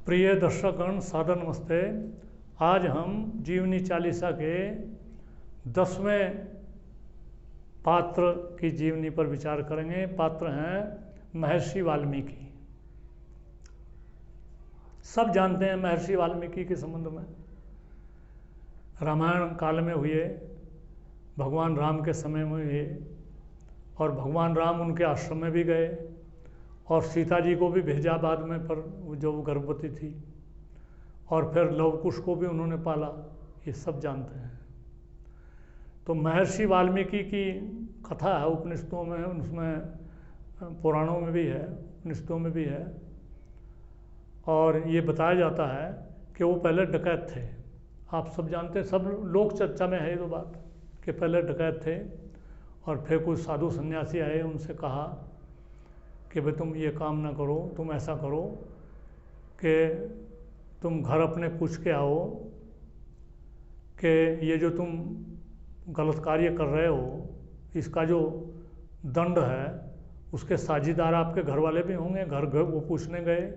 प्रिय दर्शकगण, सादर नमस्ते। आज हम जीवनी चालीसा के 10वें पात्र की जीवनी पर विचार करेंगे। पात्र हैं महर्षि वाल्मीकि। सब जानते हैं महर्षि वाल्मीकि के संबंध में। रामायण काल में हुए, भगवान राम के समय में हुए, और भगवान राम उनके आश्रम में भी गए और सीता जी को भी भेजा बाद में, पर जो वो गर्भवती थी, और फिर लवकुश को भी उन्होंने पाला। ये सब जानते हैं। तो महर्षि वाल्मीकि की कथा है उपनिषदों में, उसमें पुराणों में भी है, उपनिषदों में भी है। और ये बताया जाता है कि वो पहले डकैत थे। आप सब जानते हैं, सब लोक चर्चा में है ये तो बात, कि पहले डकैत थे और फिर कुछ साधु सन्यासी आए, उनसे कहा कि भाई तुम ये काम ना करो, तुम ऐसा करो कि तुम घर अपने पूछ के आओ कि ये जो तुम गलत कार्य कर रहे हो, इसका जो दंड है उसके साझीदार आपके घर वाले भी होंगे। घर वो पूछने गए,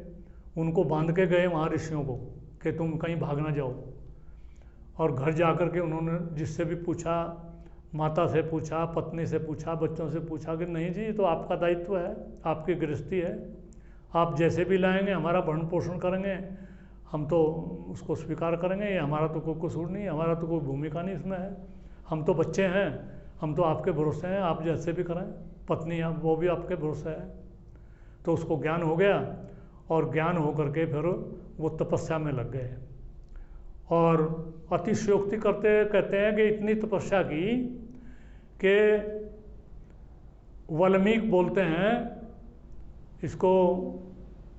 उनको बांध के गए वहाँ ऋषियों को कि तुम कहीं भाग ना जाओ। और घर जा कर के उन्होंने जिससे भी पूछा, माता से पूछा, पत्नी से पूछा, बच्चों से पूछा कि नहीं जी, तो आपका दायित्व है, आपकी गृहस्थी है, आप जैसे भी लाएंगे हमारा भरण पोषण करेंगे, हम तो उसको स्वीकार करेंगे, ये हमारा तो कोई कसूर नहीं, हमारा तो कोई भूमिका नहीं इसमें है, हम तो बच्चे हैं, हम तो आपके भरोसे हैं, आप जैसे भी करें। पत्नी वो भी आपके भरोसे है। तो उसको ज्ञान हो गया, और ज्ञान हो करके फिर वो तपस्या में लग गए। और अतिशयोक्ति करते कहते हैं कि इतनी तपस्या की कि वाल्मीकि बोलते हैं, इसको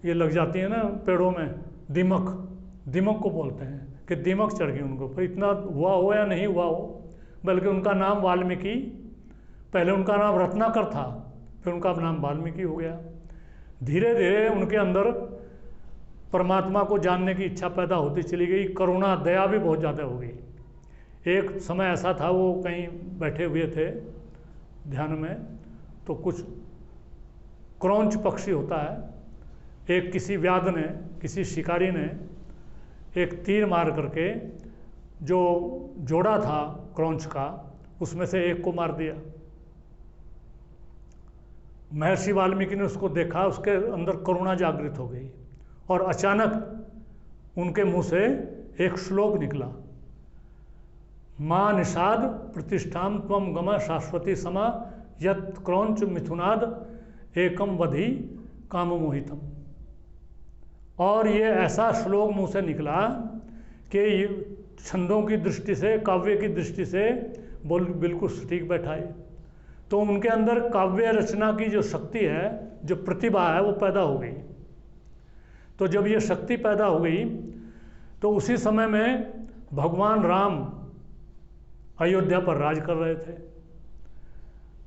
ये लग जाती है ना पेड़ों में, दीमक को बोलते हैं कि दीमक चढ़ गई उनको। पर इतना हुआ हो या नहीं हुआ हो, बल्कि उनका नाम वाल्मीकि, पहले उनका नाम रत्नाकर था, फिर उनका नाम वाल्मीकि हो गया। धीरे धीरे उनके अंदर परमात्मा को जानने की इच्छा पैदा होती चली गई। करुणा, दया भी बहुत ज़्यादा हो गई। एक समय ऐसा था, वो कहीं बैठे हुए थे ध्यान में, तो कुछ क्रौंच पक्षी होता है, एक किसी व्याध ने, किसी शिकारी ने एक तीर मार करके जो जोड़ा था क्रौंच का, उसमें से एक को मार दिया। महर्षि वाल्मीकि ने उसको देखा, उसके अंदर करुणा जागृत हो गई, और अचानक उनके मुंह से एक श्लोक निकला, माँ निषाद प्रतिष्ठाम त्वम गम शाश्वती समा यत क्रौंच मिथुनाद एकम वधि काम मोहितम। और ये ऐसा श्लोक मुंह से निकला कि छंदों की दृष्टि से, काव्य की दृष्टि से बिल्कुल सटीक बैठा है। तो उनके अंदर काव्य रचना की जो शक्ति है, जो प्रतिभा है, वो पैदा हो गई। तो जब ये शक्ति पैदा हो गई, तो उसी समय में भगवान राम अयोध्या पर राज कर रहे थे।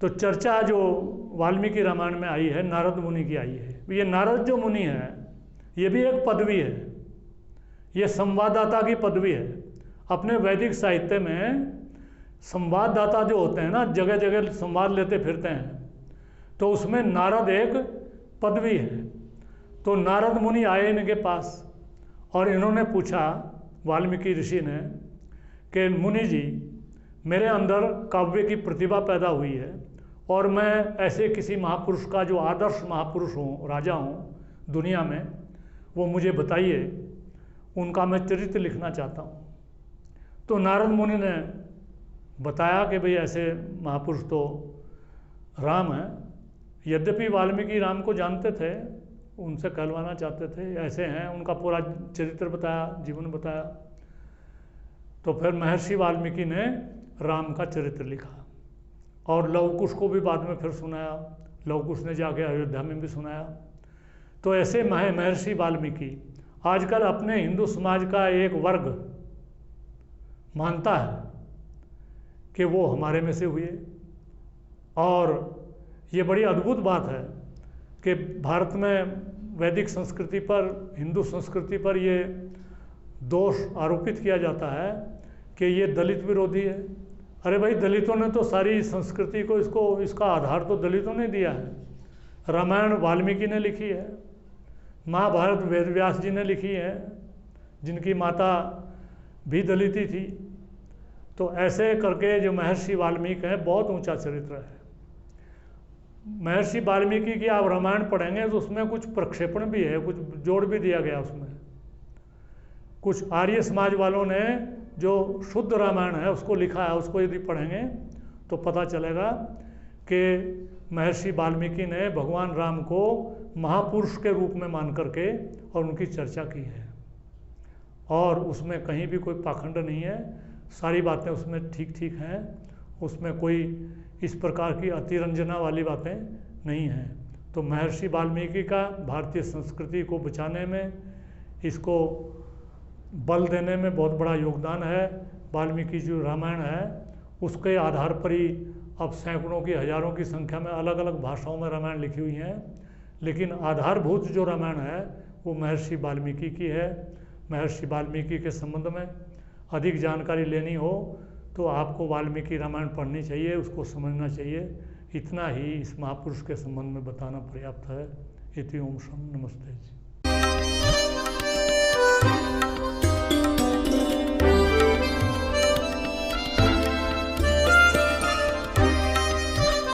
तो चर्चा जो वाल्मीकि रामायण में आई है, नारद मुनि की आई है। ये नारद जो मुनि है, ये भी एक पदवी है, ये संवाददाता की पदवी है। अपने वैदिक साहित्य में संवाददाता जो होते हैं ना, जगह जगह संवाद लेते फिरते हैं, तो उसमें नारद एक पदवी है। तो नारद मुनि आए इनके पास, और इन्होंने पूछा वाल्मीकि ऋषि ने कि मुनि जी, मेरे अंदर काव्य की प्रतिभा पैदा हुई है, और मैं ऐसे किसी महापुरुष का, जो आदर्श महापुरुष हों, राजा हों दुनिया में, वो मुझे बताइए, उनका मैं चरित्र लिखना चाहता हूँ। तो नारद मुनि ने बताया कि भाई ऐसे महापुरुष तो राम हैं। यद्यपि वाल्मीकि राम को जानते थे, उनसे कहलवाना चाहते थे, ऐसे हैं, उनका पूरा चरित्र बताया, जीवन बताया। तो फिर महर्षि वाल्मीकि ने राम का चरित्र लिखा, और लवकुश को भी बाद में फिर सुनाया। लवकुश ने जाके अयोध्या में भी सुनाया। तो ऐसे महर्षि वाल्मीकि आजकल अपने हिंदू समाज का एक वर्ग मानता है कि वो हमारे में से हुए। और ये बड़ी अद्भुत बात है कि भारत में वैदिक संस्कृति पर, हिंदू संस्कृति पर ये दोष आरोपित किया जाता है कि ये दलित विरोधी है। अरे भाई, दलितों ने तो सारी संस्कृति को, इसका आधार तो दलितों ने दिया है। रामायण वाल्मीकि ने लिखी है, महाभारत वेद व्यास जी ने लिखी है, जिनकी माता भी दलिती थी। तो ऐसे करके जो महर्षि वाल्मीकि हैं, बहुत ऊंचा चरित्र है। महर्षि वाल्मीकि की आप रामायण पढ़ेंगे तो उसमें कुछ प्रक्षेपण भी है, कुछ जोड़ भी दिया गया उसमें। कुछ आर्य समाज वालों ने जो शुद्ध रामायण है उसको लिखा है, उसको यदि पढ़ेंगे तो पता चलेगा कि महर्षि वाल्मीकि ने भगवान राम को महापुरुष के रूप में मान करके और उनकी चर्चा की है, और उसमें कहीं भी कोई पाखंड नहीं है, सारी बातें उसमें ठीक ठीक हैं, उसमें कोई इस प्रकार की अतिरंजना वाली बातें नहीं हैं। तो महर्षि वाल्मीकि का भारतीय संस्कृति को बचाने में, इसको बल देने में बहुत बड़ा योगदान है। वाल्मीकि जो रामायण है उसके आधार पर ही अब सैकड़ों की, हजारों की संख्या में अलग अलग भाषाओं में रामायण लिखी हुई हैं, लेकिन आधारभूत जो रामायण है वो महर्षि वाल्मीकि की है। महर्षि वाल्मीकि के संबंध में अधिक जानकारी लेनी हो तो आपको वाल्मीकि रामायण पढ़नी चाहिए, उसको समझना चाहिए। इतना ही इस महापुरुष के संबंध में बताना पर्याप्त है। इति ओम शम नमस्ते जी।